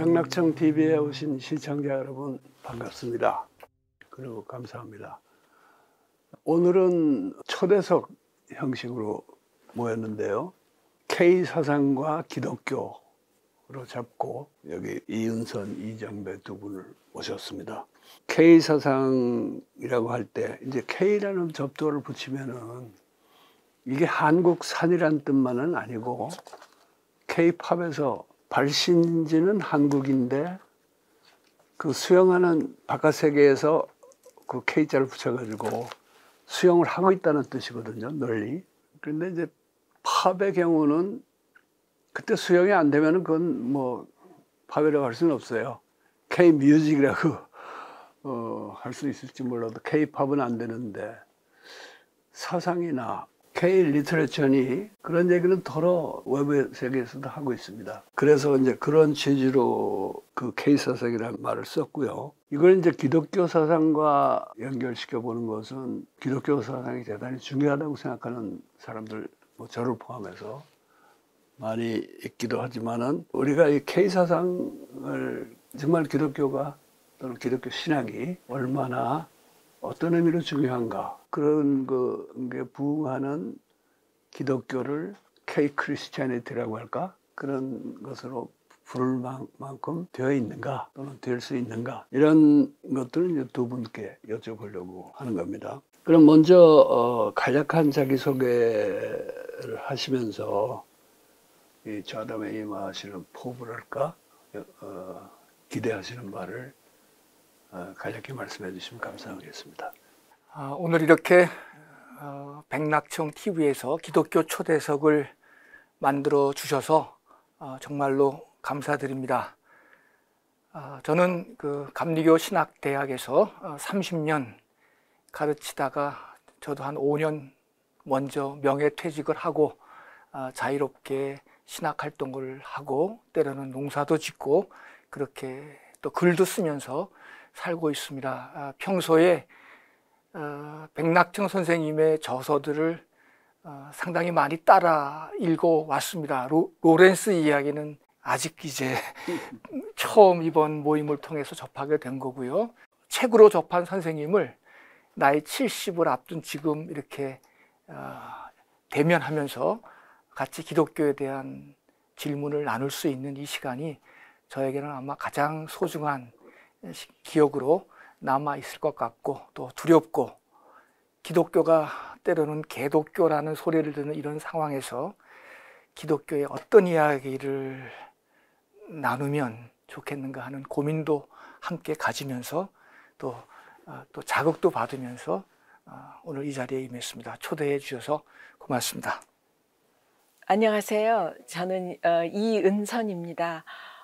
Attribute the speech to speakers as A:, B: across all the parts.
A: 백낙청 TV에 오신 시청자 여러분 반갑습니다. 그리고 감사합니다. 오늘은 초대석 형식으로 모였는데요. K사상과 기독교로 잡고 여기 이은선, 이정배 두 분을 모셨습니다. K사상이라고 할 때 이제 K라는 접두어를 붙이면은 이게 한국산이란 뜻만은 아니고 K-팝에서 발신지는 한국인데 그 수영하는 바깥 세계에서 그 K자를 붙여가지고 수영을 하고 있다는 뜻이거든요, 널리. 그런데 이제 팝의 경우는 그때 수영이 안 되면은 그건 뭐 팝이라고 할 수는 없어요. K-뮤직이라고 할 수 있을지 몰라도 K-팝은 안 되는데 사상이나 K-리터레처니 그런 얘기는 더러 외부 세계에서도 하고 있습니다. 그래서 이제 그런 취지로 그 K-사상이라는 말을 썼고요. 이걸 이제 기독교 사상과 연결시켜 보는 것은 기독교 사상이 대단히 중요하다고 생각하는 사람들, 뭐 저를 포함해서 많이 있기도 하지만은 우리가 이 K-사상을 정말 기독교가 또는 기독교 신학이 얼마나 어떤 의미로 중요한가 그런 게 부응하는 기독교를 K-크리스티애니티라고 할까 그런 것으로 부를 만큼 되어 있는가 또는 될 수 있는가 이런 것들을 이제 두 분께 여쭤보려고 하는 겁니다. 그럼 먼저 간략한 자기소개를 하시면서 이 좌담에 임하시는 포부랄까 기대하시는 바를 간략히 말씀해 주시면 감사하겠습니다.
B: 오늘 이렇게 백낙청 TV에서 기독교 초대석을 만들어 주셔서 정말로 감사드립니다. 저는 그 감리교 신학대학에서 30년 가르치다가 저도 한 5년 먼저 명예퇴직을 하고 자유롭게 신학 활동을 하고 때로는 농사도 짓고 그렇게 또 글도 쓰면서 살고 있습니다. 평소에 백낙청 선생님의 저서들을 상당히 많이 따라 읽어왔습니다. 로렌스 이야기는 아직 이제 처음 이번 모임을 통해서 접하게 된 거고요. 책으로 접한 선생님을 나이 70을 앞둔 지금 이렇게 대면하면서 같이 기독교에 대한 질문을 나눌 수 있는 이 시간이 저에게는 아마 가장 소중한 기억으로 남아 있을 것 같고 또 두렵고 기독교가 때로는 개독교라는 소리를 듣는 이런 상황에서 기독교의 어떤 이야기를 나누면 좋겠는가 하는 고민도 함께 가지면서 또 자극도 받으면서 오늘 이 자리에 임했습니다. 초대해 주셔서 고맙습니다.
C: 안녕하세요. 저는 이은선입니다.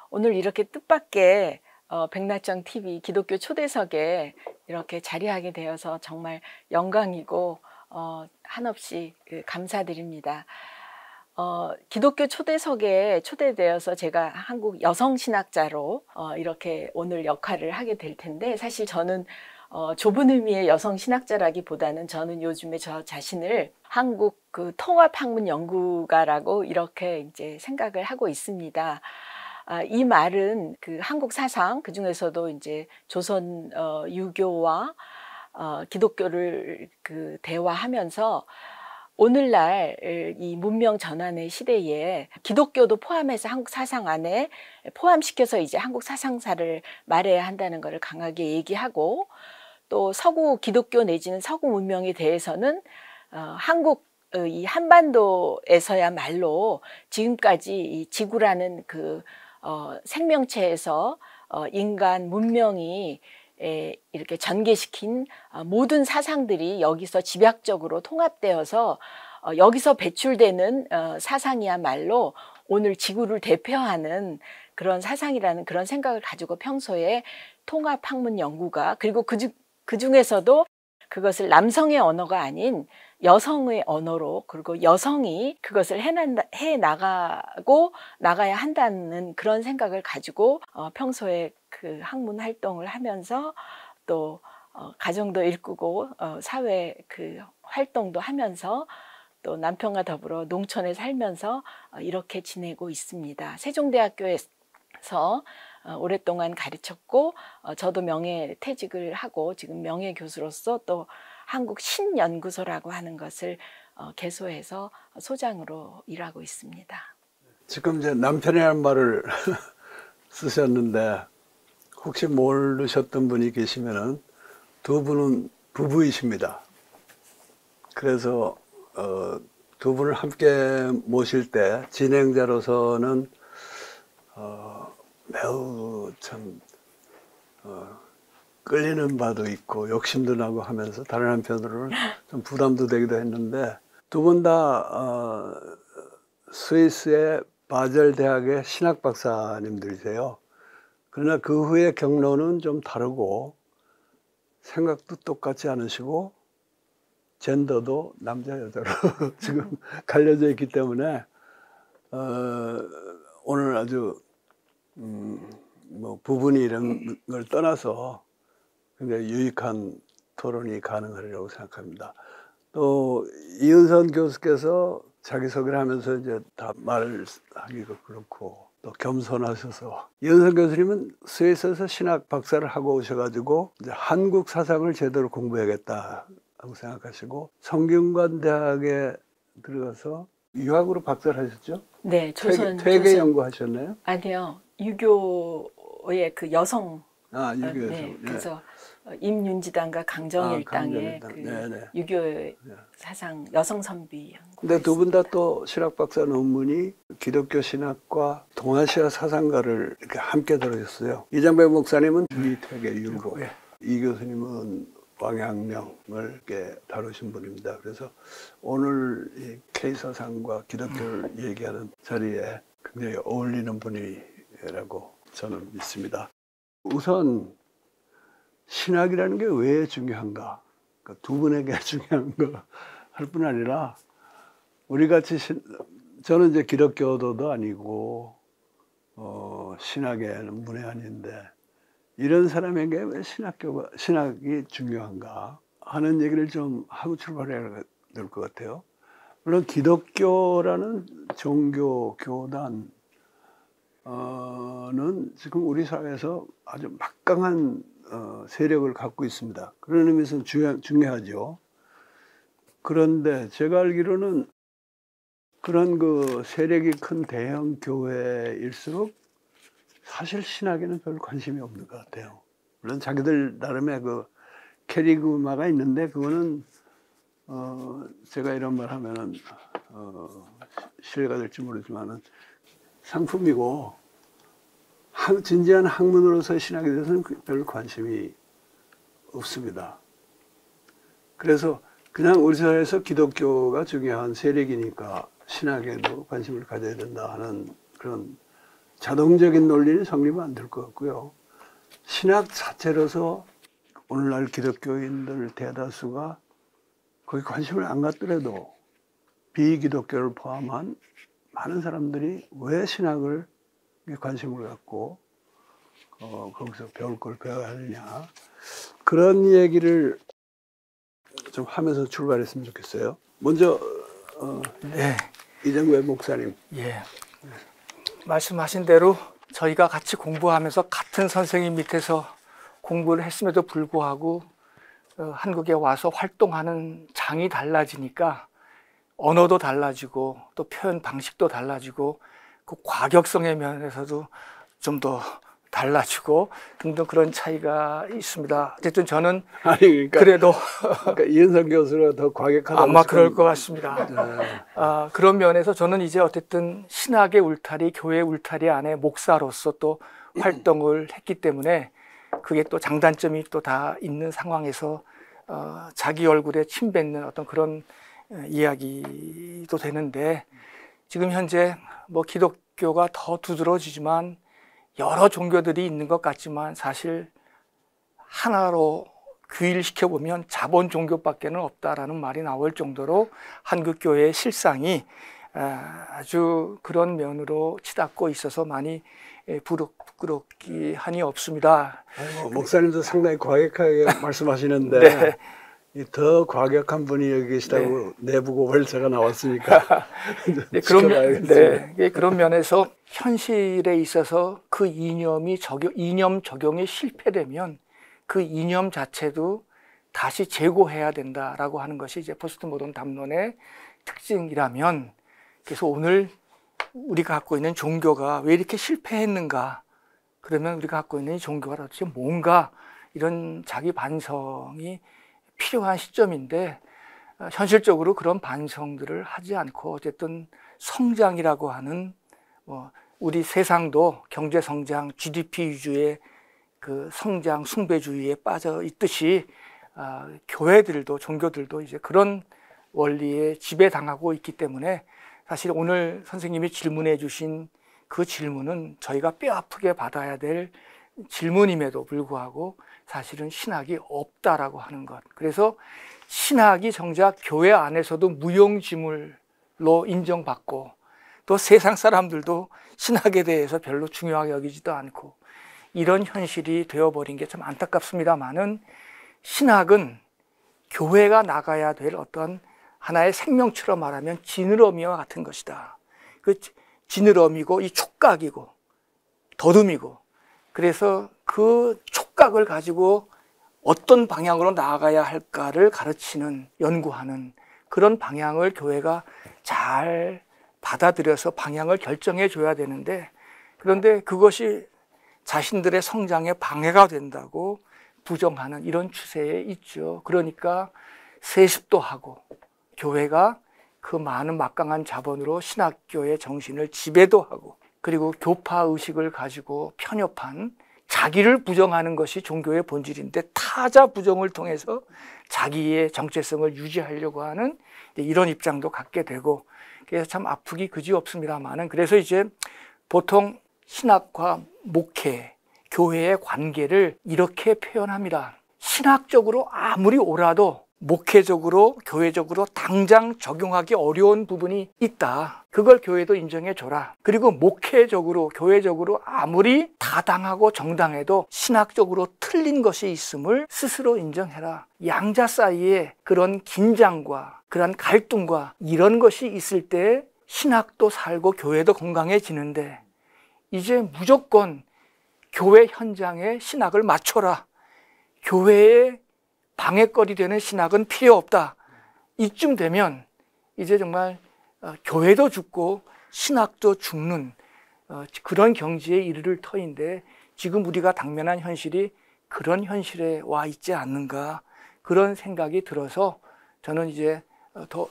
C: 오늘 이렇게 뜻밖의 백낙청 TV 기독교 초대석에 이렇게 자리하게 되어서 정말 영광이고 한없이 감사드립니다. 기독교 초대석에 초대되어서 제가 한국 여성신학자로 이렇게 오늘 역할을 하게 될 텐데 사실 저는 좁은 의미의 여성신학자라기보다는 저는 요즘에 저 자신을 한국 그 통합학문연구가라고 이렇게 이제 생각을 하고 있습니다. 이 말은 그 한국 사상 그 중에서도 이제 조선 유교와 기독교를 그 대화하면서 오늘날 이 문명 전환의 시대에 기독교도 포함해서 한국 사상 안에 포함시켜서 이제 한국 사상사를 말해야 한다는 것을 강하게 얘기하고 또 서구 기독교 내지는 서구 문명에 대해서는 한국 이 한반도에서야말로 지금까지 이 지구라는 그 생명체에서 인간 문명이 이렇게 전개시킨 모든 사상들이 여기서 집약적으로 통합되어서 여기서 배출되는 사상이야말로 오늘 지구를 대표하는 그런 사상이라는 그런 생각을 가지고 평소에 통합학문 연구가 그리고 그 중에서도 그것을 남성의 언어가 아닌 여성의 언어로 그리고 여성이 그것을 해나가고 나가야 한다는 그런 생각을 가지고 평소에 그 학문 활동을 하면서 또 가정도 일구고 사회 그 활동도 하면서 또 남편과 더불어 농촌에 살면서 이렇게 지내고 있습니다. 세종대학교에서 오랫동안 가르쳤고 저도 명예퇴직을 하고 지금 명예교수로서 또 한국 신연구소라고 하는 것을 개소해서 소장으로 일하고 있습니다.
A: 지금 이제 남편이라는 말을 쓰셨는데 혹시 모르셨던 분이 계시면은 두 분은 부부이십니다. 그래서 두 분을 함께 모실 때 진행자로서는 매우 참 끌리는 바도 있고 욕심도 나고 하면서 다른 한편으로는 좀 부담도 되기도 했는데 두 분 다 스위스의 바젤 대학의 신학 박사님들이세요. 그러나 그 후의 경로는 좀 다르고 생각도 똑같지 않으시고 젠더도 남자 여자로 지금 갈려져 있기 때문에 오늘 아주 뭐 부분이 이런 걸 떠나서 굉장히 유익한 토론이 가능하리라고 생각합니다. 또 이은선 교수께서 자기소개를 하면서 이제 다 말을 하기가 그렇고 또 겸손하셔서 이은선 교수님은 스위스에서 신학 박사를 하고 오셔가지고 이제 한국 사상을 제대로 공부해야겠다 하고 생각하시고 성균관 대학에 들어가서 유학으로 박사를 하셨죠?
C: 네,
A: 퇴계 연구하셨나요?
C: 아니요, 유교의 그 여성.
A: 유교 여성.
C: 네, 그래서 임윤지당과 강정일당의 그
A: 네네.
C: 유교 사상 여성 선비 연구.
A: 근데 두 분 다 또 신학 박사 논문이 기독교 신학과 동아시아 사상가를 이렇게 함께 들어있어요. 이장배 목사님은 주의퇴계 율법, 이 교수님은 왕양령을 이렇게 다루신 분입니다. 그래서 오늘 이 K사상과 기독교를 얘기하는 자리에 굉장히 어울리는 분이라고 저는 믿습니다. 우선 신학이라는 게 왜 중요한가? 그러니까 두 분에게 중요한 거 할 뿐 아니라 우리 같이 저는 이제 기독교도도 아니고 신학에는 문외한인데 이런 사람에게 왜 신학이 중요한가 하는 얘기를 좀 하고 출발해야 될 것 같아요. 물론 기독교라는 종교 교단은 지금 우리 사회에서 아주 막강한 세력을 갖고 있습니다. 그런 의미에서 중요하죠. 그런데 제가 알기로는 그런 그 세력이 큰 대형 교회일수록 사실 신학에는 별 관심이 없는 것 같아요. 물론 자기들 나름의 그 캐리그마가 있는데 그거는 제가 이런 말 하면은 신뢰가 될지 모르지만은 상품이고 진지한 학문으로서의 신학에 대해서는 별 관심이 없습니다. 그래서 그냥 우리 사회에서 기독교가 중요한 세력이니까 신학에도 관심을 가져야 된다 하는 그런 자동적인 논리는 성립은 안 될 것 같고요. 신학 자체로서 오늘날 기독교인들 대다수가 거기 관심을 안 갖더라도 비기독교를 포함한 많은 사람들이 왜 신학을 관심을 갖고 거기서 배울 걸 배워야 하느냐 그런 얘기를 좀 하면서 출발했으면 좋겠어요. 먼저
B: 네.
A: 이장배 목사님.
B: 예. 말씀하신 대로 저희가 같이 공부하면서 같은 선생님 밑에서 공부를 했음에도 불구하고 한국에 와서 활동하는 장이 달라지니까 언어도 달라지고 또 표현 방식도 달라지고 그 과격성의 면에서도 좀 더 달라지고 등등 그런 차이가 있습니다. 어쨌든 저는
A: 아니 그러니까,
B: 그래도
A: 그러니까 이은선 교수가 더 과격하다고
B: 아마 그럴 것 같습니다. 그런 면에서 저는 이제 어쨌든 신학의 울타리, 교회 울타리 안에 목사로서 또 활동을 했기 때문에 그게 또 장단점이 또 다 있는 상황에서 자기 얼굴에 침 뱉는 어떤 그런 이야기도 되는데 지금 현재 뭐 기독교가 더 두드러지지만 여러 종교들이 있는 것 같지만 사실 하나로 규율시켜 보면 자본 종교밖에는 없다라는 말이 나올 정도로 한국 교회의 실상이 아주 그런 면으로 치닫고 있어서 많이 부끄럽기 한이 없습니다.
A: 목사님도 상당히 과격하게 말씀하시는데
B: 네.
A: 더 과격한 분이 여기 계시다고 내부고 월세가 나왔으니까
B: 네,
A: 지켜봐야겠습니다.
B: 그런 면에서 현실에 있어서 그 이념 적용이 실패되면 그 이념 자체도 다시 재고해야 된다라고 하는 것이 이제 포스트 모던 담론의 특징이라면, 그래서 오늘 우리가 갖고 있는 종교가 왜 이렇게 실패했는가? 그러면 우리가 갖고 있는 이 종교가 도대체 뭔가, 이런 자기 반성이 필요한 시점인데, 현실적으로 그런 반성들을 하지 않고 어쨌든 성장이라고 하는, 우리 세상도 경제 성장, GDP 위주의 그 성장 숭배주의에 빠져 있듯이 교회들도, 종교들도 이제 그런 원리에 지배당하고 있기 때문에, 사실 오늘 선생님이 질문해 주신 그 질문은 저희가 뼈아프게 받아야 될 질문임에도 불구하고 사실은 신학이 없다라고 하는 것. 그래서 신학이 정작 교회 안에서도 무용지물로 인정받고, 또 세상 사람들도 신학에 대해서 별로 중요하게 여기지도 않고, 이런 현실이 되어버린 게 참 안타깝습니다만은, 신학은 교회가 나가야 될 어떤 하나의 생명처럼 말하면 지느러미와 같은 것이다. 그 지느러미고 이 촉각이고 더듬이고, 그래서 그 촉각을 가지고 어떤 방향으로 나아가야 할까를 가르치는, 연구하는 그런 방향을 교회가 잘 받아들여서 방향을 결정해 줘야 되는데, 그런데 그것이 자신들의 성장에 방해가 된다고 부정하는 이런 추세에 있죠. 그러니까 세습도 하고, 교회가 그 많은 막강한 자본으로 신학교의 정신을 지배도 하고, 그리고 교파 의식을 가지고 편협한, 자기를 부정하는 것이 종교의 본질인데 타자 부정을 통해서 자기의 정체성을 유지하려고 하는 이런 입장도 갖게 되고, 그래서 참 아프기 그지없습니다만은, 그래서 이제 보통 신학과 목회, 교회의 관계를 이렇게 표현합니다. 신학적으로 아무리 옳아도 목회적으로, 교회적으로 당장 적용하기 어려운 부분이 있다. 그걸 교회도 인정해 줘라. 그리고 목회적으로, 교회적으로 아무리 타당하고 정당해도 신학적으로 틀린 것이 있음을 스스로 인정해라. 양자 사이에 그런 긴장과 그런 갈등과 이런 것이 있을 때 신학도 살고 교회도 건강해지는데, 이제 무조건 교회 현장에 신학을 맞춰라. 교회에 방해거리 되는 신학은 필요 없다. 이쯤 되면 이제 정말 교회도 죽고 신학도 죽는 그런 경지에 이르를 터인데, 지금 우리가 당면한 현실이 그런 현실에 와 있지 않는가, 그런 생각이 들어서 저는 이제 더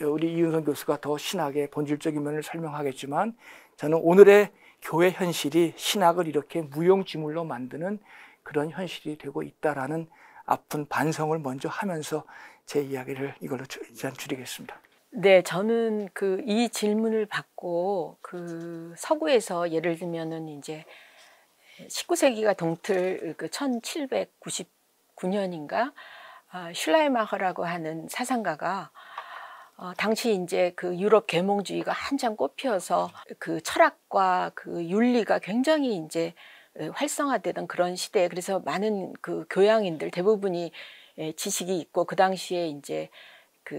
B: 우리 이은선 교수가 더 신학의 본질적인 면을 설명하겠지만, 저는 오늘의 교회 현실이 신학을 이렇게 무용지물로 만드는 그런 현실이 되고 있다라는 아픈 반성을 먼저 하면서 제 이야기를 이걸로 줄이겠습니다.
C: 네, 저는 이 질문을 받고 서구에서 예를 들면은 이제 19세기가 동틀 1799년인가 슐라이마허라고 하는 사상가가 당시 이제 유럽 계몽주의가 한창 꽃피어서 철학과 윤리가 굉장히 이제 활성화되던 그런 시대에, 그래서 많은 교양인들 대부분이 지식이 있고 그 당시에 이제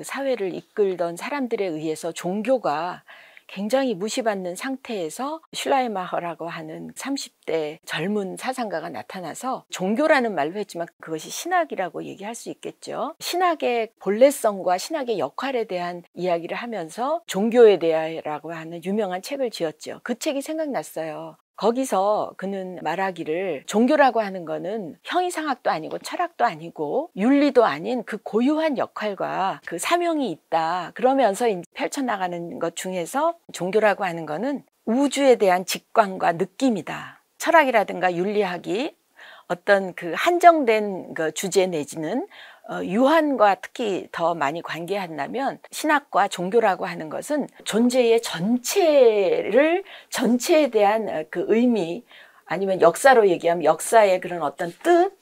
C: 사회를 이끌던 사람들에 의해서 종교가 굉장히 무시받는 상태에서 슐라이마허라고 하는 30대 젊은 사상가가 나타나서 종교라는 말로 했지만 그것이 신학이라고 얘기할 수 있겠죠. 신학의 본래성과 신학의 역할에 대한 이야기를 하면서 종교에 대하여라고 하는 유명한 책을 지었죠. 그 책이 생각났어요. 거기서 그는 말하기를, 종교라고 하는 거는 형이상학도 아니고 철학도 아니고 윤리도 아닌 그 고유한 역할과 그 사명이 있다. 그러면서 이제 펼쳐나가는 것 중에서 종교라고 하는 거는 우주에 대한 직관과 느낌이다. 철학이라든가 윤리학이 어떤 한정된 주제 내지는 유한과 특히 더 많이 관계한다면, 신학과 종교라고 하는 것은 존재의 전체에 대한 의미, 아니면 역사로 얘기하면 역사의 그런 어떤 뜻,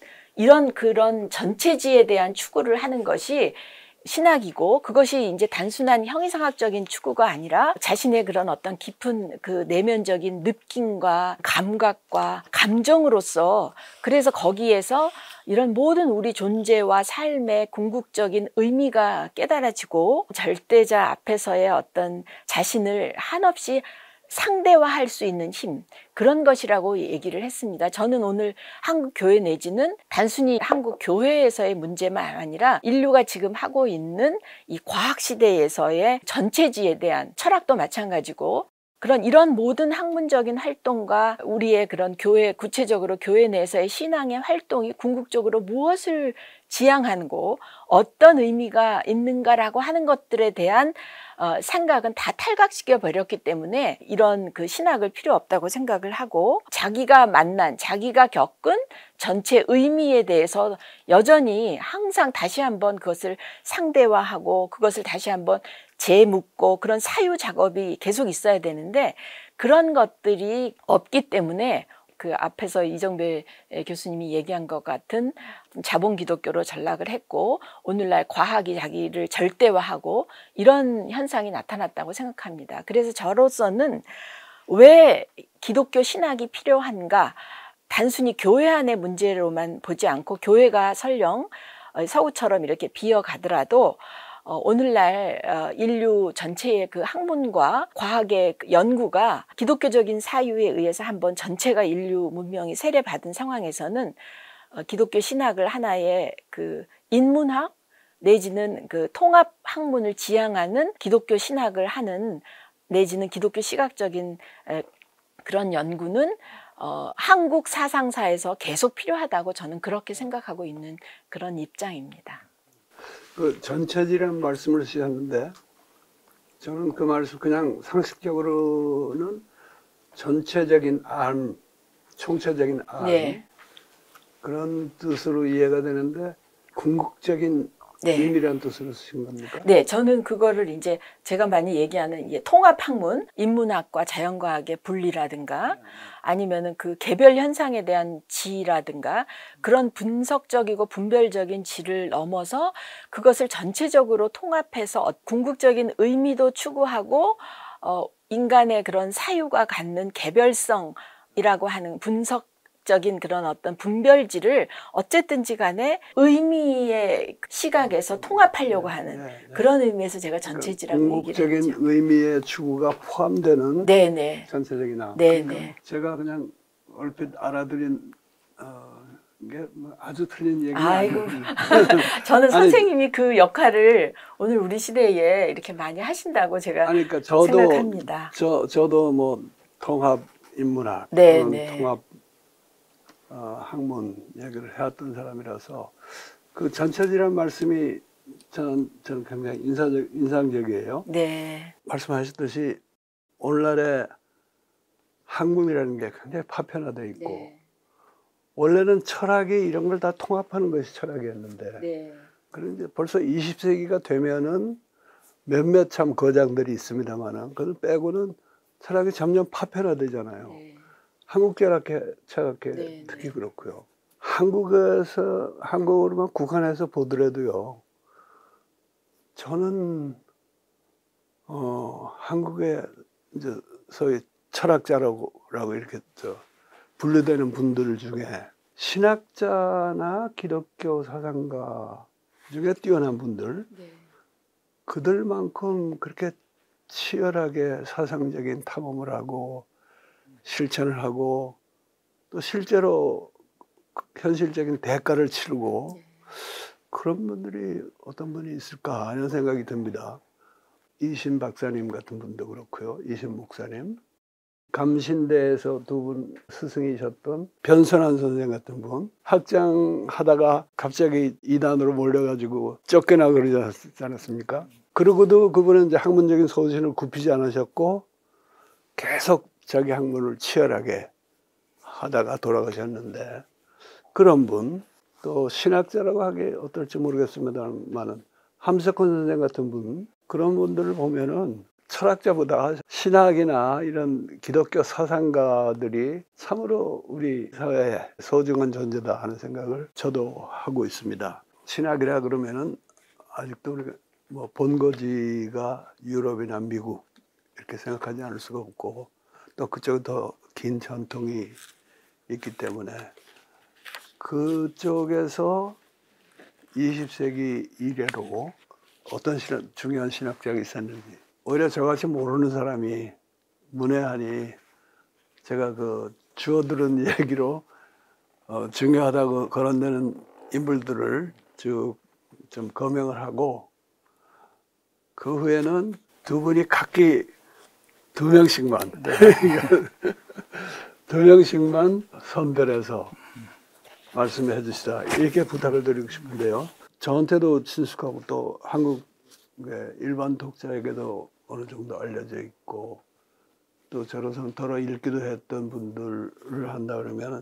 C: 그런 전체지에 대한 추구를 하는 것이 신학이고 그것이 이제 단순한 형이상학적인 추구가 아니라 자신의 그런 어떤 깊은 그 내면적인 느낌과 감각과 감정으로서 그래서 거기에서 이런 모든 우리 존재와 삶의 궁극적인 의미가 깨달아지고 절대자 앞에서의 어떤 자신을 한없이 상대화할 수 있는 힘, 그런 것이라고 얘기를 했습니다. 저는 오늘 한국 교회 내지는 단순히 한국 교회에서의 문제만 아니라 인류가 지금 하고 있는 이 과학 시대에서의 전체지에 대한 철학도 마찬가지고 이런 모든 학문적인 활동과 우리의 그런 교회, 구체적으로 교회 내에서의 신앙의 활동이 궁극적으로 무엇을 지향하고 어떤 의미가 있는가라고 하는 것들에 대한 생각은 다 탈각시켜 버렸기 때문에 이런 그 신학을 필요 없다고 생각을 하고 자기가 만난, 자기가 겪은 전체 의미에 대해서 여전히 항상 다시 한번 그것을 상대화하고 그것을 다시 한번 재묻고 그런 사유 작업이 계속 있어야 되는데 그런 것들이 없기 때문에 그 앞에서 이정배 교수님이 얘기한 것 같은 자본 기독교로 전락을 했고 오늘날 과학이 자기를 절대화하고 이런 현상이 나타났다고 생각합니다. 그래서 저로서는 왜 기독교 신학이 필요한가? 단순히 교회 안의 문제로만 보지 않고 교회가 설령 서구처럼 이렇게 비어가더라도 오늘날 인류 전체의 그 학문과 과학의 연구가 기독교적인 사유에 의해서 한번 전체가 인류 문명이 세례받은 상황에서는 기독교 신학을 하나의 그 인문학 내지는 그 통합 학문을 지향하는 기독교 신학을 하는 내지는 기독교 시각적인 그런 연구는 한국 사상사에서 계속 필요하다고 저는 그렇게 생각하고 있는 그런 입장입니다.
A: 그 전체지라는 말씀을 쓰셨는데 저는 그 말씀 그냥 상식적으로는 전체적인 알, 총체적인 알
C: 네.
A: 그런 뜻으로 이해가 되는데 궁극적인
C: 네.
A: 의미라는 뜻으로 쓰신 겁니까?
C: 네, 저는 그거를 이제 제가 많이 얘기하는 이제 통합학문, 인문학과 자연과학의 분리라든가 아니면은 그 개별 현상에 대한 지라든가 그런 분석적이고 분별적인 지를 넘어서 그것을 전체적으로 통합해서 궁극적인 의미도 추구하고 인간의 그런 사유가 갖는 개별성이라고 하는 분석적인 그런 어떤 분별지를 어쨌든지 간에 의미의 시각에서 통합하려고 하는 그런 의미에서 제가 전체지라고 얘기를 했죠.
A: 궁극적인 의미의 추구가 포함되는
C: 네네.
A: 전체적인 알.
C: 네네.
A: 그러니까 제가 그냥 얼핏 알아들인 게 뭐 아주 틀린 얘기는
C: 아이고.
A: 아니거든요.
C: 저는
A: 아니,
C: 선생님이 그 역할을 오늘 우리 시대에 이렇게 많이 하신다고 제가
A: 아니, 그러니까 저도
C: 생각합니다.
A: 저도 뭐 통합 인문학,
C: 네,
A: 또는
C: 네.
A: 통합 학문 얘기를 해왔던 사람이라서 그 전체지라는 말씀이 저는 굉장히 인상적이에요.
C: 네.
A: 말씀하셨듯이 오늘날의 학문이라는 게 굉장히 파편화되어 있고
C: 네.
A: 원래는 철학이 이런 걸 다 통합하는 것이 철학이었는데
C: 네.
A: 그런데 벌써 20세기가 되면은 몇몇 참 거장들이 있습니다만은 그걸 빼고는 철학이 점점 파편화되잖아요.
C: 네.
A: 한국 철학계
C: 네,
A: 특히
C: 네.
A: 그렇고요. 한국으로만 국한해서 보더라도요. 저는 한국의 이제 소위 철학자라고 이렇게 분류되는 분들 중에 신학자나 기독교 사상가 중에 뛰어난 분들,
C: 네.
A: 그들만큼 그렇게 치열하게 사상적인 탐험을 하고 실천을 하고 또 실제로 현실적인 대가를 치르고 그런 분들이 어떤 분이 있을까 하는 생각이 듭니다. 이신 박사님 같은 분도 그렇고요. 이신 목사님. 감신대에서 두 분 스승이셨던 변선한 선생 같은 분. 학장하다가 갑자기 이단으로 몰려가지고 쫓겨나 그러지 않았습니까? 그러고도 그분은 이제 학문적인 소신을 굽히지 않으셨고 계속 자기 학문을 치열하게 하다가 돌아가셨는데 그런 분, 또 신학자라고 하기 어떨지 모르겠습니다만은 함석헌 선생 같은 분, 그런 분들을 보면은 철학자보다 신학이나 이런 기독교 사상가들이 참으로 우리 사회에 소중한 존재다 하는 생각을 저도 하고 있습니다. 신학이라 그러면은 아직도 우리가 뭐 본거지가 유럽이나 미국 이렇게 생각하지 않을 수가 없고 또 그쪽은 더 긴 전통이 있기 때문에 그쪽에서 20세기 이래로 어떤 중요한 신학자가 있었는지 오히려 저같이 모르는 사람이 문외한이 제가 그 주워들은 얘기로 중요하다고 거론되는 인물들을 쭉 좀 거명을 하고 그 후에는 두 분이 각기 2명씩만
B: 네.
A: 2명씩만 선별해서 말씀해 주시다 이렇게 부탁을 드리고 싶은데요. 저한테도 친숙하고 또 한국의 일반 독자에게도 어느 정도 알려져 있고 또 저로서는 더러 읽기도 했던 분들을 한다 그러면은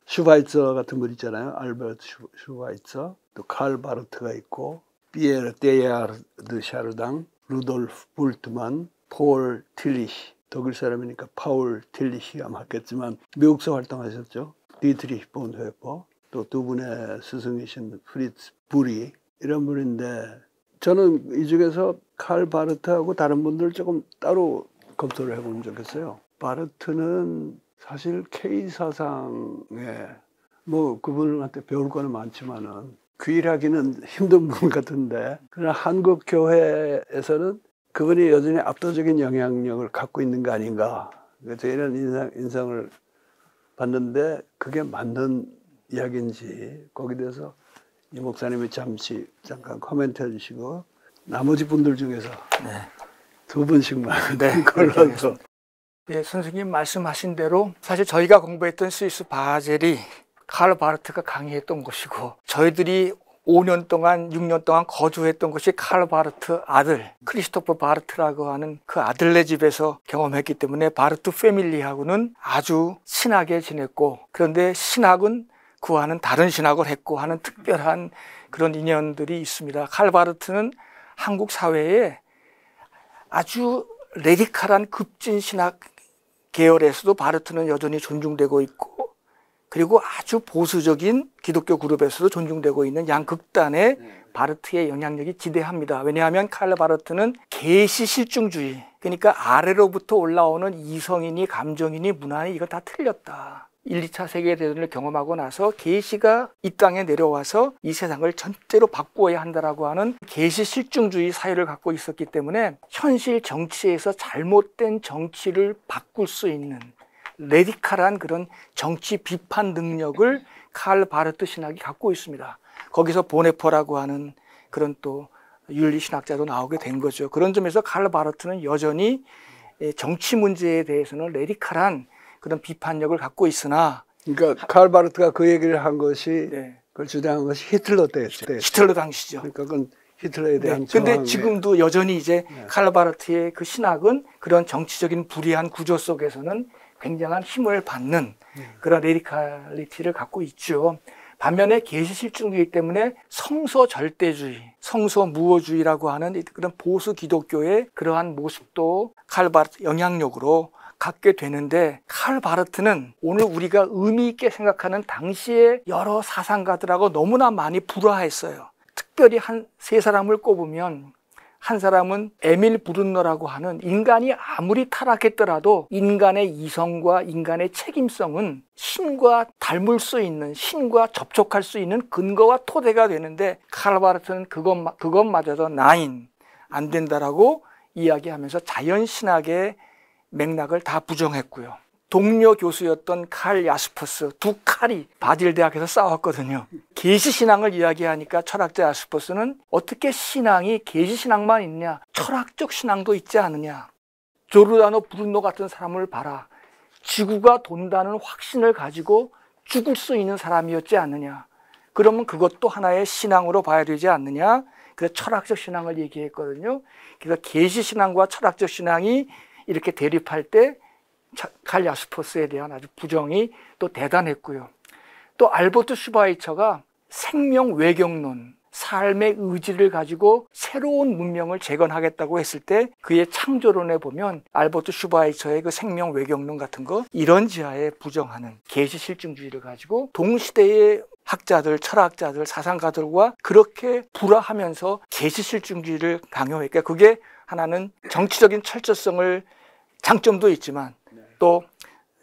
A: 슈바이처 같은 분 있잖아요. 알베르트 슈바이처, 또 칼 바르트가 있고 피에르 테야르드 샤르당, 루돌프 불트만, 폴 틸리시, 독일 사람이니까 파울 틸리시가 맞겠지만 미국서 활동하셨죠. 디트리히 본회퍼, 또 두 분의 스승이신 프리츠 부리 이런 분인데 저는 이 중에서 칼 바르트하고 다른 분들 조금 따로 검토를 해보면 좋겠어요. 바르트는 사실 K 사상에 뭐 그분한테 배울 거는 많지만은 귀일하기는 힘든 분 같은데 그러나 한국 교회에서는 그분이 여전히 압도적인 영향력을 갖고 있는 거 아닌가. 그래서 이런 인상을 봤는데 그게 맞는 이야기인지 거기에 대해서 이 목사님이 잠깐 코멘트 해주시고 나머지 분들 중에서 두 분씩만 걸러서
B: 네, 선생님 말씀하신 대로 사실 저희가 공부했던 스위스 바젤이 칼 바르트가 강의했던 곳이고 저희들이 5년 동안 6년 동안 거주했던 곳이 칼 바르트 아들 크리스토퍼 바르트라고 하는 그 아들네 집에서 경험했기 때문에 바르트 패밀리하고는 아주 친하게 지냈고 그런데 신학은 그와는 다른 신학을 했고 하는 특별한 그런 인연들이 있습니다. 칼 바르트는 한국 사회에 아주 레디칼한 급진 신학 계열에서도 바르트는 여전히 존중되고 있고 그리고 아주 보수적인 기독교 그룹에서도 존중되고 있는 양극단의 바르트의 영향력이 지대합니다. 왜냐하면 칼 바르트는 계시 실증주의 그러니까 아래로부터 올라오는 이성이니 감정이니 문화니 이거 다 틀렸다. 1, 2차 세계대전을 경험하고 나서 계시가 이 땅에 내려와서 이 세상을 전체로 바꾸어야 한다라고 하는 계시 실증주의 사회를 갖고 있었기 때문에 현실 정치에서 잘못된 정치를 바꿀 수 있는 레디칼한 그런 정치 비판 능력을 칼 바르트 신학이 갖고 있습니다. 거기서 보네퍼라고 하는 그런 또 윤리신학자도 나오게 된 거죠. 그런 점에서 칼 바르트는 여전히 정치 문제에 대해서는 레디칼한 그런 비판력을 갖고 있으나
A: 그러니까 칼 바르트가 그 얘기를 한 것이 그걸 주장한 것이 히틀러 때였죠.
B: 히틀러 당시죠.
A: 그러니까 그건 히틀러에 대한
B: 근데 지금도 여전히 이제 칼 바르트의 그 신학은 그런 정치적인 불이한 구조 속에서는 굉장한 힘을 받는 그런 레디칼리티를 갖고 있죠. 반면에 계시 실증주의 때문에 성서 절대주의, 성서 무어주의라고 하는 그런 보수 기독교의 그러한 모습도 칼 바르트 영향력으로 갖게 되는데 칼 바르트는 오늘 우리가 의미 있게 생각하는 당시의 여러 사상가들하고 너무나 많이 불화했어요. 특별히 세 사람을 꼽으면 한 사람은 에밀 브룬너라고 하는 인간이 아무리 타락했더라도 인간의 이성과 인간의 책임성은 신과 닮을 수 있는 신과 접촉할 수 있는 근거와 토대가 되는데 칼 바르트는 그것마저도 안 된다라고 이야기하면서 자연신학의 맥락을 다 부정했고요. 동료 교수였던 칼 야스퍼스 두 칼이 바질 대학에서 싸웠거든요. 계시신앙을 이야기하니까 철학자 야스퍼스는 어떻게 신앙이 계시신앙만 있냐 철학적 신앙도 있지 않느냐. 조르다노 브루노 같은 사람을 봐라. 지구가 돈다는 확신을 가지고 죽을 수 있는 사람이었지 않느냐. 그러면 그것도 하나의 신앙으로 봐야 되지 않느냐. 그래서 철학적 신앙을 얘기했거든요. 그래서 계시신앙과 철학적 신앙이 이렇게 대립할 때 칼 야스퍼스에 대한 아주 부정이 또 대단했고요. 또 알버트 슈바이처가 생명 외경론, 삶의 의지를 가지고 새로운 문명을 재건하겠다고 했을 때 그의 창조론에 보면 알버트 슈바이처의 그 생명 외경론 같은 거 이런 지하에 부정하는 계시 실증주의를 가지고 동시대의 학자들, 철학자들, 사상가들과 그렇게 불화하면서 계시실증주의를 강요했고, 그게 하나는 정치적인 철저성을 장점도 있지만 또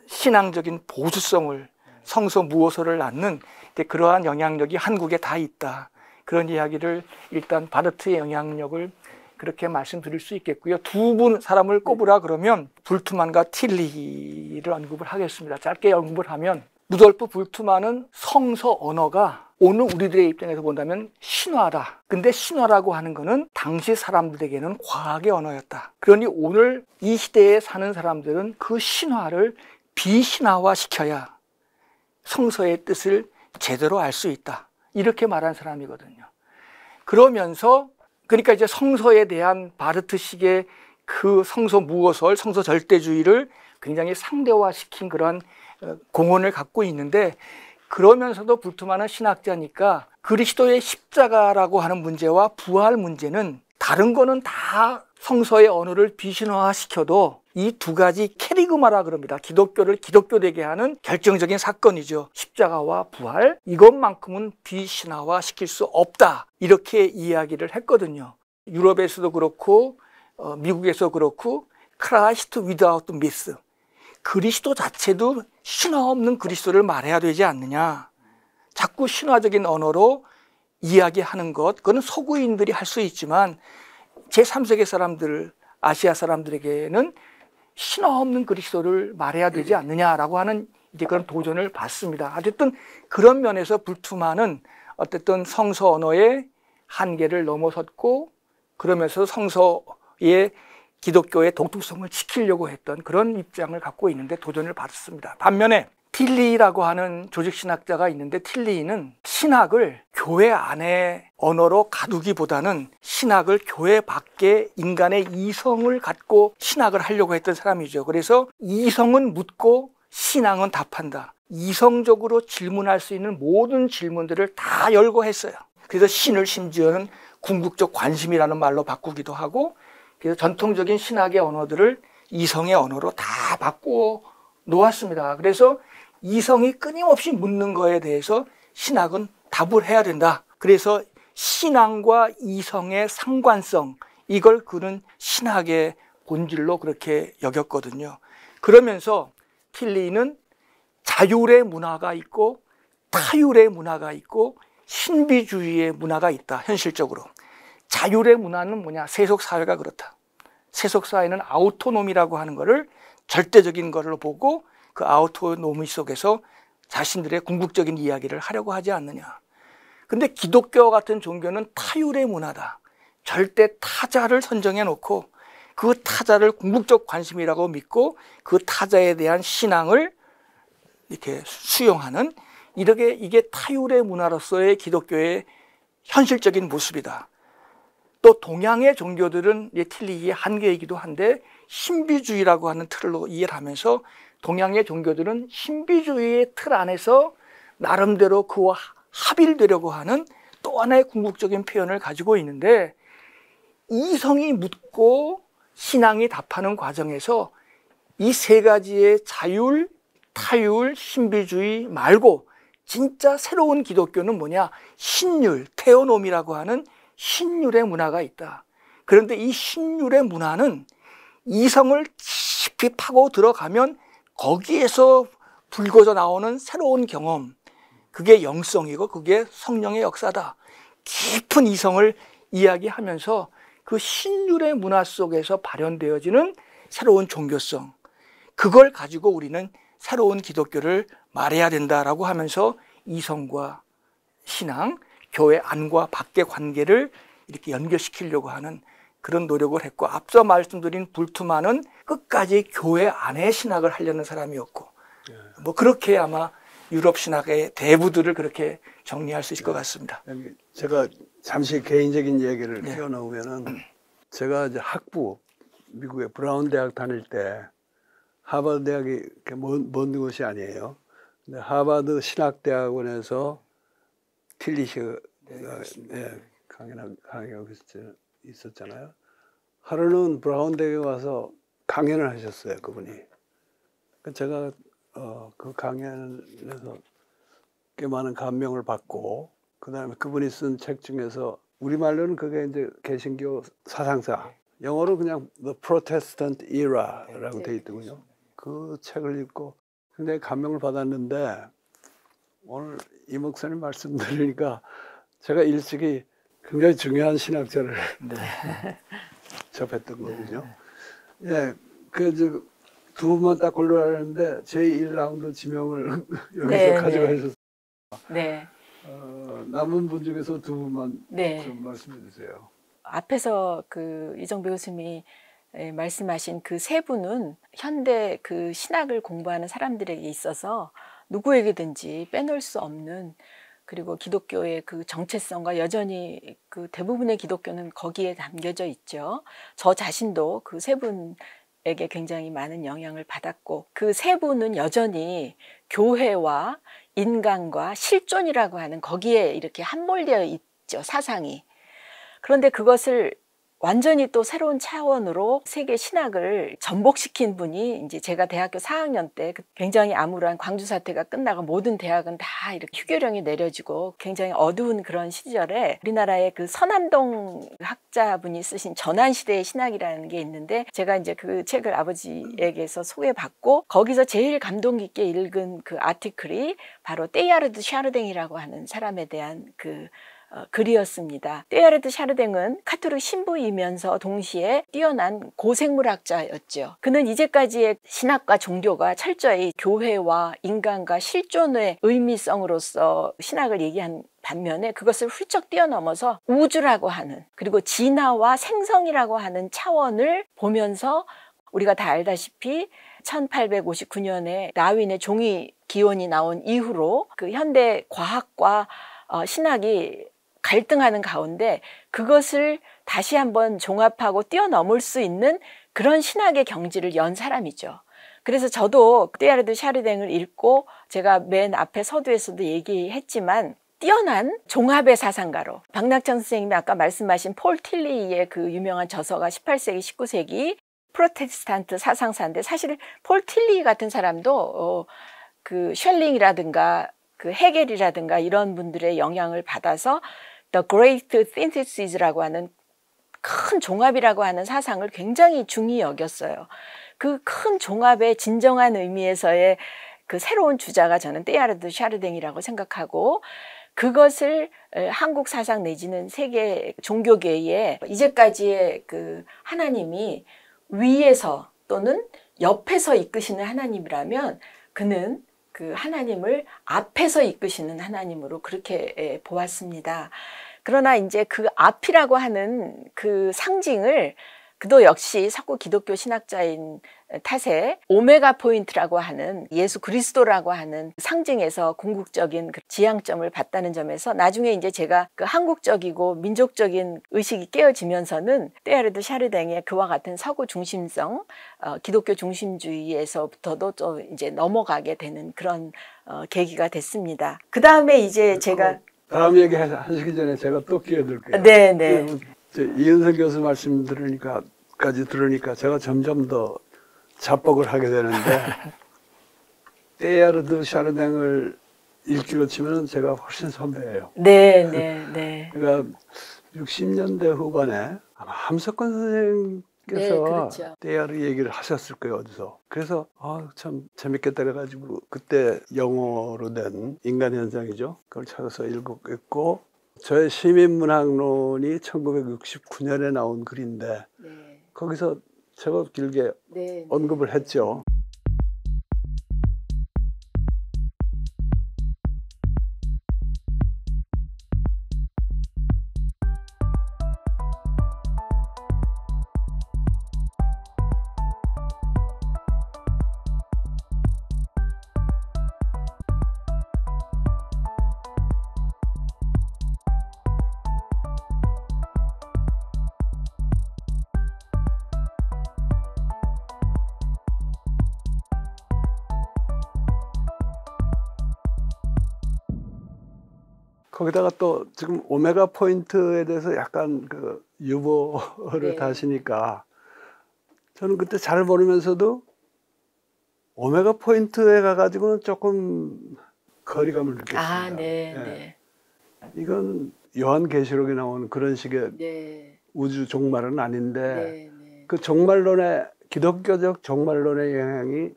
B: 신앙적인 보수성을, 성서 무호소를 낳는 그러한 영향력이 한국에 다 있다. 그런 이야기를 일단 바르트의 영향력을 그렇게 말씀드릴 수 있겠고요. 두 분 사람을 꼽으라 그러면 불트만과 틸리히를 언급을 하겠습니다. 짧게 언급을 하면, 루돌프 불트만은 성서 언어가 오늘 우리들의 입장에서 본다면 신화다. 근데 신화라고 하는 거는 당시 사람들에게는 과학의 언어였다. 그러니 오늘 이 시대에 사는 사람들은 그 신화를 비신화화시켜야 성서의 뜻을 제대로 알 수 있다. 이렇게 말한 사람이거든요. 그러면서 그러니까 이제 성서에 대한 바르트식의 그 성서 무호설, 성서 절대주의를 굉장히 상대화시킨 그런 공헌을 갖고 있는데, 그러면서도 불트만은 신학자니까 그리스도의 십자가라고 하는 문제와 부활 문제는 다른 거는 다 성서의 언어를 비신화시켜도 이 두 가지 캐리그마라 그럽니다. 기독교를 기독교되게 하는 결정적인 사건이죠. 십자가와 부활, 이것만큼은 비신화화시킬 수 없다. 이렇게 이야기를 했거든요. 유럽에서도 그렇고 미국에서 그렇고 크라이스트 위다우트 미스, 그리스도 자체도 신화 없는 그리스도를 말해야 되지 않느냐. 자꾸 신화적인 언어로 이야기하는 것, 그건 서구인들이 할 수 있지만 제3세계 사람들, 아시아 사람들에게는 신화 없는 그리스도를 말해야 되지 않느냐라고 하는 이제 그런 도전을 받습니다. 어쨌든 그런 면에서 불트만은 어쨌든 성서 언어의 한계를 넘어섰고, 그러면서 성서의 기독교의 독특성을 지키려고 했던 그런 입장을 갖고 있는데 도전을 받았습니다. 반면에 틸리히라고 하는 조직신학자가 있는데, 틸리히는 신학을 교회 안의 언어로 가두기보다는 신학을 교회 밖에 인간의 이성을 갖고 신학을 하려고 했던 사람이죠. 그래서 이성은 묻고 신앙은 답한다. 이성적으로 질문할 수 있는 모든 질문들을 다 열고 했어요. 그래서 신을 심지어는 궁극적 관심이라는 말로 바꾸기도 하고, 그래서 전통적인 신학의 언어들을 이성의 언어로 다 바꾸어 놓았습니다. 그래서 이성이 끊임없이 묻는 거에 대해서 신학은 답을 해야 된다. 그래서 신앙과 이성의 상관성, 이걸 그는 신학의 본질로 그렇게 여겼거든요. 그러면서 틸리히는 자율의 문화가 있고 타율의 문화가 있고 신비주의의 문화가 있다. 현실적으로 자율의 문화는 뭐냐? 세속사회가 그렇다. 세속사회는 아우토노미라고 하는 거를 절대적인 거를 보고 그 아우토노미 속에서 자신들의 궁극적인 이야기를 하려고 하지 않느냐. 근데 기독교 같은 종교는 타율의 문화다. 절대 타자를 선정해 놓고 그 타자를 궁극적 관심이라고 믿고 그 타자에 대한 신앙을 이렇게 수용하는, 이게 타율의 문화로서의 기독교의 현실적인 모습이다. 또 동양의 종교들은 틸리히의 한계이기도 한데 신비주의라고 하는 틀로 이해를 하면서 동양의 종교들은 신비주의의 틀 안에서 나름대로 그와 합일되려고 하는 또 하나의 궁극적인 표현을 가지고 있는데, 이성이 묻고 신앙이 답하는 과정에서 이 세 가지의 자율, 타율, 신비주의 말고 진짜 새로운 기독교는 뭐냐? 신율, 테오노미라고 하는 신율의 문화가 있다. 그런데 이 신율의 문화는 이성을 깊이 파고 들어가면 거기에서 불거져 나오는 새로운 경험, 그게 영성이고 그게 성령의 역사다. 깊은 이성을 이야기하면서 그 신율의 문화 속에서 발현되어지는 새로운 종교성, 그걸 가지고 우리는 새로운 기독교를 말해야 된다라고 하면서 이성과 신앙, 교회 안과 밖의 관계를 이렇게 연결시키려고 하는 그런 노력을 했고, 앞서 말씀드린 불트만은 끝까지 교회 안에 신학을 하려는 사람이었고, 뭐 그렇게 아마 유럽 신학의 대부들을 그렇게 정리할 수 있을 것 같습니다.
A: 제가 잠시 개인적인 얘기를 띄워놓으면은, 제가 이제 학부 미국의 브라운 대학 다닐 때, 하버드 대학이 먼 곳이 아니에요. 근데 하버드 신학대학원에서 틸리히가 강연하고 있었잖아요. 하루는 브라운 대학에 와서 강연을 하셨어요, 그분이. 제가 그 강연에서 꽤 많은 감명을 받고 그다음에 그분이 쓴 책 중에서 우리말로는 그게 이제 개신교 사상사, 영어로 그냥 The Protestant Era라고 돼 있더군요. 그 책을 읽고 굉장히 감명을 받았는데 오늘 이 목사님 말씀 들으니까 제가 일찍이 굉장히 중요한 신학자를
B: 네.
A: 접했던 거군요. 예, 그 두 분만 딱 골라라는데 제1라운드 지명을 여기서
C: 네,
A: 가져가셔서
C: 네.
A: 남은 분 중에서 두 분만
C: 네.
A: 좀 말씀해 주세요.
C: 앞에서 그 이정배 교수님이 말씀하신 그 세 분은 현대 그 신학을 공부하는 사람들에게 있어서 누구에게든지 빼놓을 수 없는, 그리고 기독교의 그 정체성과 여전히 그 대부분의 기독교는 거기에 담겨져 있죠. 저 자신도 그 세 분에게 굉장히 많은 영향을 받았고, 그 세 분은 여전히 교회와 인간과 실존이라고 하는 거기에 이렇게 함몰되어 있죠, 사상이. 그런데 그것을 완전히 또 새로운 차원으로 세계 신학을 전복시킨 분이 이제 제가 대학교 4학년 때 굉장히 암울한 광주 사태가 끝나고 모든 대학은 다 이렇게 휴교령이 내려지고 굉장히 어두운 그런 시절에 우리나라의 그 서남동 학자분이 쓰신 전환시대의 신학이라는 게 있는데, 제가 이제 그 책을 아버지에게서 소개받고 거기서 제일 감동 깊게 읽은 그 아티클이 바로 테일하르드 샤르댕이라고 하는 사람에 대한 그 글이었습니다. 테일하르드 샤르댕은 카톨릭 신부이면서 동시에 뛰어난 고생물학자였죠. 그는 이제까지의 신학과 종교가 철저히 교회와 인간과 실존의 의미성으로서 신학을 얘기한 반면에 그것을 훌쩍 뛰어넘어서 우주라고 하는, 그리고 진화와 생성이라고 하는 차원을 보면서 우리가 다 알다시피 1859년에 다윈의 종이 기원이 나온 이후로 그 현대 과학과 신학이 갈등하는 가운데 그것을 다시 한번 종합하고 뛰어넘을 수 있는 그런 신학의 경지를 연 사람이죠. 그래서 저도 테일하르드 샤르댕을 읽고 제가 맨 앞에 서두에서도 얘기했지만 뛰어난 종합의 사상가로, 박낙천 선생님이 아까 말씀하신 폴 틸리의 그 유명한 저서가 18세기, 19세기 프로테스탄트 사상사인데, 사실 폴 틸리 같은 사람도 그 셜링이라든가 그 헤겔이라든가 이런 분들의 영향을 받아서 The Great Synthesis라고 하는 큰 종합이라고 하는 사상을 굉장히 중히 여겼어요. 그 큰 종합의 진정한 의미에서의 그 새로운 주자가 저는 테일하르드 샤르댕이라고 생각하고, 그것을 한국 사상 내지는 세계 종교계에 이제까지의 그 하나님이 위에서 또는 옆에서 이끄시는 하나님이라면 그는 그 하나님을 앞에서 이끄시는 하나님으로 그렇게 보았습니다. 그러나 이제 그 앞이라고 하는 그 상징을 그도 역시 석구 기독교 신학자인 탓에 오메가 포인트라고 하는 예수 그리스도라고 하는 상징에서 궁극적인 그 지향점을 봤다는 점에서 나중에 이제 제가 그 한국적이고 민족적인 의식이 깨어지면서는 테일하르드 샤르댕의 그와 같은 서구 중심성, 기독교 중심주의에서부터도 좀 이제 넘어가게 되는 그런 계기가 됐습니다. 그 다음에 이제 제가
A: 다음 얘기 하시기 전에 제가 또 끼어들게요.
C: 네.
A: 이은선 교수 말씀 들으니까 제가 점점 더 자뻑을 하게 되는데 테일하르드 샤르댕을 읽기로 치면 제가 훨씬 선배예요.
C: 네.
A: 그러니까 60년대 후반에 아마 함석권 선생님께서
C: 그렇죠.
A: 테일하르드 얘기를 하셨을 거예요, 어디서. 그래서 참 재밌겠다 그래가지고 그때 영어로 된 인간현상이죠. 그걸 찾아서 읽었고, 저의 시민문학론이 1969년에 나온 글인데 거기서 제법 길게 언급을 했죠. 거기다가 또 지금 오메가 포인트에 대해서 약간 그 유보를 다시니까 저는 그때 잘 모르면서도 오메가 포인트에 가가지고는 조금 거리감을 느꼈습니다.
C: 아, 네,
A: 예.
C: 네.
A: 이건 요한계시록에 나오는 그런 식의
C: 네.
A: 우주 종말은 아닌데
C: 네, 네.
A: 그 종말론의 기독교적 종말론의 영향이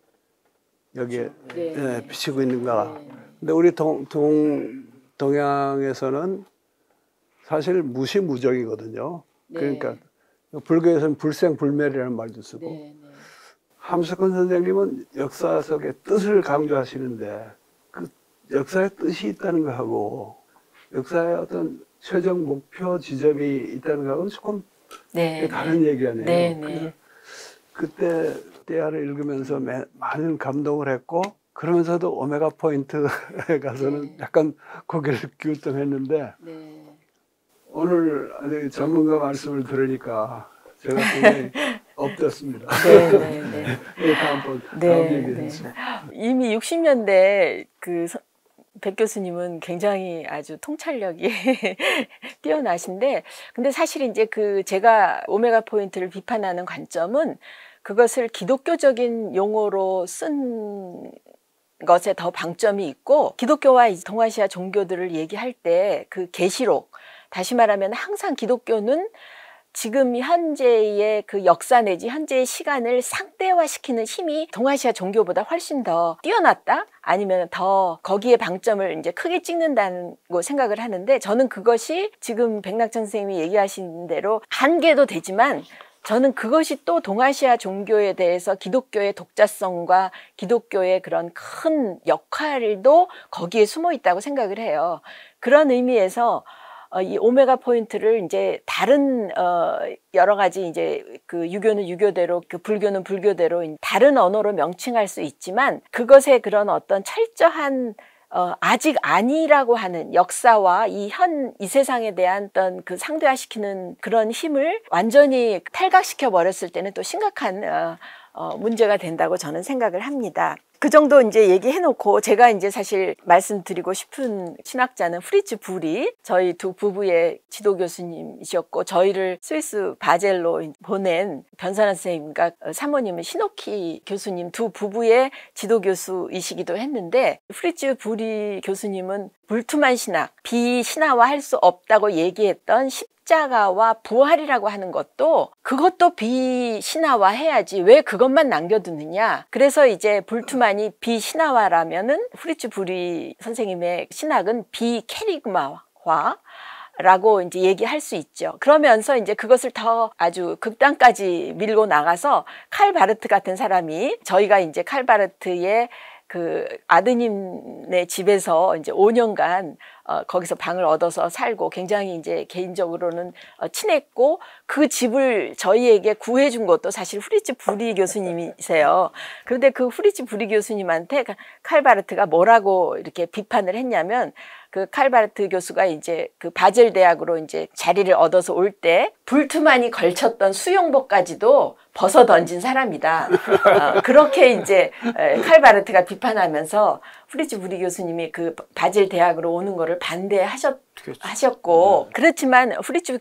A: 여기에
C: 네,
A: 예,
C: 네.
A: 비치고 있는가.
C: 네.
A: 근데 우리 동양에서는 사실 무시무정이거든요.
C: 네.
A: 그러니까 불교에서는 불생불멸이라는 말도 쓰고
C: 네, 네.
A: 함석헌 선생님은 역사 속의 뜻을 강조하시는데 그 역사의 뜻이 있다는 거하고 역사의 어떤 최종 목표 지점이 있다는 거하고는 조금
C: 네,
A: 다른 얘기 아니에요.
C: 네, 네.
A: 그래서 그때 떼아를 읽으면서 많은 감동을 했고 그러면서도 오메가 포인트에 가서는
C: 네.
A: 약간 고개를 귤등했는데
C: 네.
A: 오늘 아주 전문가 말씀을 들으니까 제가 굉장히 업됐습니다.
C: 네, 네, 네.
A: 다음
C: 네,
A: 얘기
C: 네.
A: 해주세요.
C: 이미 60년대 백 교수님은 굉장히 아주 통찰력이 뛰어나신데, 근데 사실 이제 제가 오메가 포인트를 비판하는 관점은 그것을 기독교적인 용어로 쓴 것에 더 방점이 있고, 기독교와 동아시아 종교들을 얘기할 때 그 계시록, 다시 말하면 항상 기독교는 지금 현재의 그 역사 내지 현재의 시간을 상대화시키는 힘이 동아시아 종교보다 훨씬 더 뛰어났다? 아니면 더 거기에 방점을 이제 크게 찍는다고 생각을 하는데, 저는 그것이 지금 백낙천 선생님이 얘기하신 대로 한계도 되지만 저는 그것이 또 동아시아 종교에 대해서 기독교의 독자성과 기독교의 그런 큰 역할도 거기에 숨어 있다고 생각을 해요. 그런 의미에서 이 오메가 포인트를 이제 다른 여러 가지 이제 그 유교는 유교대로 그 불교는 불교대로 다른 언어로 명칭할 수 있지만 그것의 그런 어떤 철저한 아직 아니라고 하는 역사와 이 세상에 대한 어떤 그 상대화시키는 그런 힘을 완전히 탈각시켜 버렸을 때는 또 심각한 문제가 된다고 저는 생각을 합니다. 그 정도 이제 얘기해놓고 제가 이제 사실 말씀드리고 싶은 신학자는 프리츠 부리, 저희 두 부부의 지도 교수님이셨고 저희를 스위스 바젤로 보낸 변선한 선생님과 사모님은 시노키 교수님 두 부부의 지도 교수이시기도 했는데, 프리츠 부리 교수님은 불투만 신학, 비신화화할 수 없다고 얘기했던 십자가와 부활이라고 하는 그것도 비신화화 해야지 왜 그것만 남겨두느냐. 그래서 이제 불투만이 비신화화라면은 프리츠 부리 선생님의 신학은 비케리그마화 라고 이제 얘기할 수 있죠. 그러면서 이제 그것을 더 아주 극단까지 밀고 나가서 칼 바르트 같은 사람이, 저희가 이제 칼 바르트의 그 아드님네 집에서 이제 5년간 거기서 방을 얻어서 살고 굉장히 이제 개인적으로는 친했고, 그 집을 저희에게 구해준 것도 사실 프리츠 부리 교수님이세요. 그런데 그 프리츠 부리 교수님한테 칼 바르트가 뭐라고 이렇게 비판을 했냐면, 그 칼 바르트 교수가 이제 그 바젤 대학으로 이제 자리를 얻어서 올 때 불투만이 걸쳤던 수영복까지도 벗어 던진 사람이다. 그렇게 이제 칼 바르트가 비판하면서 프리츠 부리 교수님이 그 바젤 대학으로 오는 거를 반대하셨고, 그렇지만 프리츠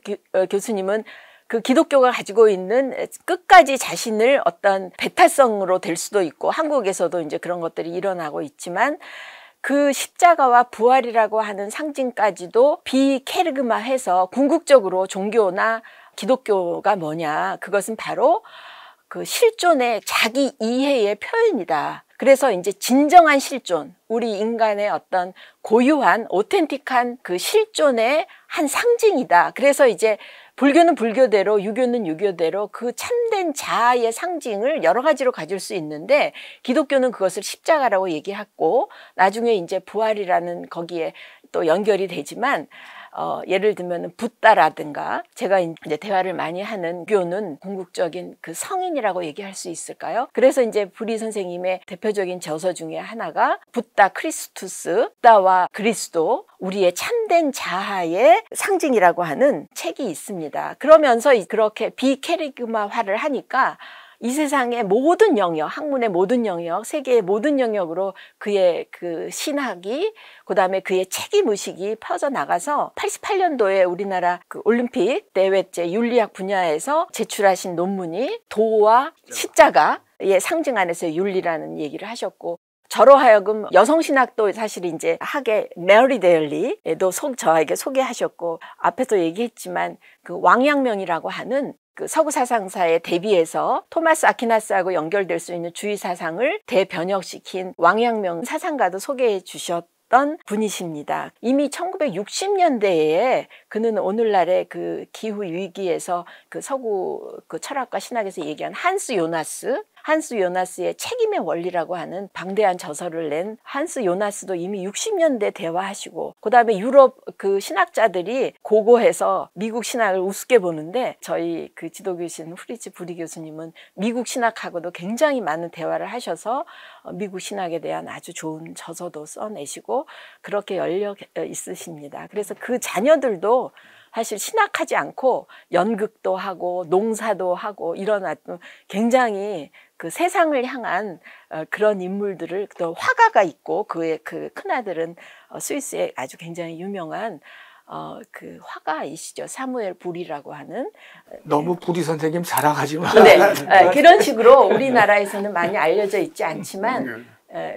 C: 교수님은 그 기독교가 가지고 있는 끝까지 자신을 어떤 배타성으로 될 수도 있고, 한국에서도 이제 그런 것들이 일어나고 있지만 그 십자가와 부활이라고 하는 상징까지도 비케르그마해서 궁극적으로 종교나 기독교가 뭐냐, 그것은 바로 그 실존의 자기 이해의 표현이다. 그래서 이제 진정한 실존, 우리 인간의 어떤 고유한 오텐틱한 그 실존의 한 상징이다. 그래서 이제 불교는 불교대로, 유교는 유교대로 그 참된 자아의 상징을 여러 가지로 가질 수 있는데, 기독교는 그것을 십자가라고 얘기했고, 나중에 이제 부활이라는 거기에 또 연결이 되지만, 예를 들면 붓다라든가, 제가 이제 대화를 많이 하는 유교는 궁극적인 그 성인이라고 얘기할 수 있을까요? 그래서 이제 부리 선생님의 대표적인 저서 중에 하나가 붓다 크리스투스, 붓다와 그리스도, 우리의 참된 자아의 상징이라고 하는 책이 있습니다. 그러면서 그렇게 비케리그마화를 하니까 이 세상의 모든 영역, 학문의 모든 영역, 세계의 모든 영역으로 그의 그 신학이, 그다음에 그의 책임의식이 퍼져나가서 88년도에 우리나라 그 올림픽 대회제 윤리학 분야에서 제출하신 논문이 도와 십자가의 상징 안에서 윤리라는 얘기를 하셨고, 저로 하여금 여성신학도 사실 이제 학의 메리 데일리에도 저에게 소개하셨고, 앞에서 얘기했지만 그 왕양명이라고 하는 그 서구 사상사에 대비해서 토마스 아퀴나스하고 연결될 수 있는 주의 사상을 대변혁시킨 왕양명 사상가도 소개해 주셨던 분이십니다. 이미 1960년대에 그는 오늘날의 그 기후 위기에서 그 서구 그 철학과 신학에서 얘기한 한스 요나스의 책임의 원리라고 하는 방대한 저서를 낸 한스 요나스도 이미 60년대 대화하시고, 그 다음에 유럽 그 신학자들이 고고해서 미국 신학을 우습게 보는데, 저희 그 지도교신 후리츠 부리 교수님은 미국 신학하고도 굉장히 많은 대화를 하셔서 미국 신학에 대한 아주 좋은 저서도 써내시고 그렇게 열려 있으십니다. 그래서 그 자녀들도 사실 신학하지 않고 연극도 하고 농사도 하고 이런 굉장히 그 세상을 향한 그런 인물들을, 또 화가가 있고, 그의 그 큰아들은 스위스의 아주 굉장히 유명한 그 화가이시죠. 사무엘 불이라고 하는.
B: 너무 부리 선생님 자랑하지 마.
C: 네, 그런 식으로 우리나라에서는 많이 알려져 있지 않지만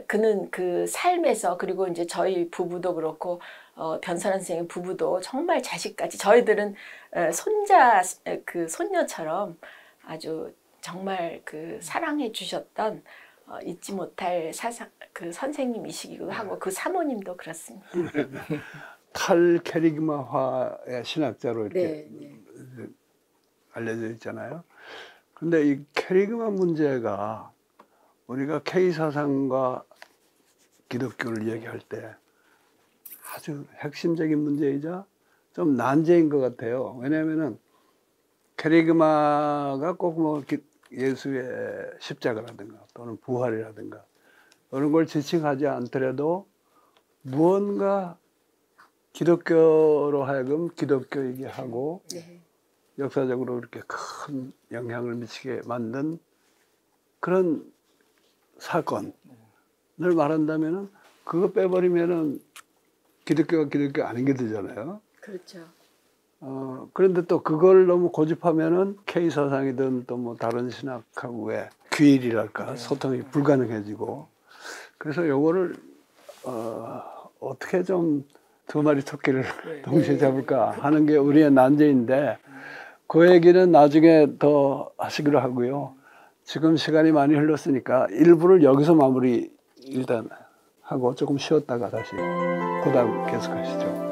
C: 그는 그 삶에서, 그리고 이제 저희 부부도 그렇고 변선아 선생님 부부도 정말 자식까지, 저희들은 손녀처럼 아주 정말 그 사랑해 주셨던 잊지 못할 그 선생님이시기도 하고, 그 사모님도 그렇습니다.
A: 칼 캐리그마화의 신학자로 이렇게 알려져 있잖아요. 근데 이 캐리그마 문제가 우리가 K 사상과 기독교를 얘기할 때 아주 핵심적인 문제이자 좀 난제인 것 같아요. 왜냐하면은 캐리그마가 꼭 뭐 예수의 십자가라든가 또는 부활이라든가 이런 걸 지칭하지 않더라도 무언가 기독교로 하여금 기독교이게 하고 역사적으로 이렇게 큰 영향을 미치게 만든 그런 사건을 말한다면은 그거 빼버리면은 기독교가 기독교 아닌 게 되잖아요.
C: 그렇죠.
A: 그런데 또 그걸 너무 고집하면은 K 사상이든 또 뭐 다른 신학하고의 규율이랄까 소통이 불가능해지고, 그래서 요거를 어떻게 좀 두 마리 토끼를 동시에 잡을까 하는 게 우리의 난제인데, 그 얘기는 나중에 더 하시기로 하고요. 지금 시간이 많이 흘렀으니까 일부를 여기서 마무리 일단 하고 조금 쉬었다가 다시 그다음 계속하시죠.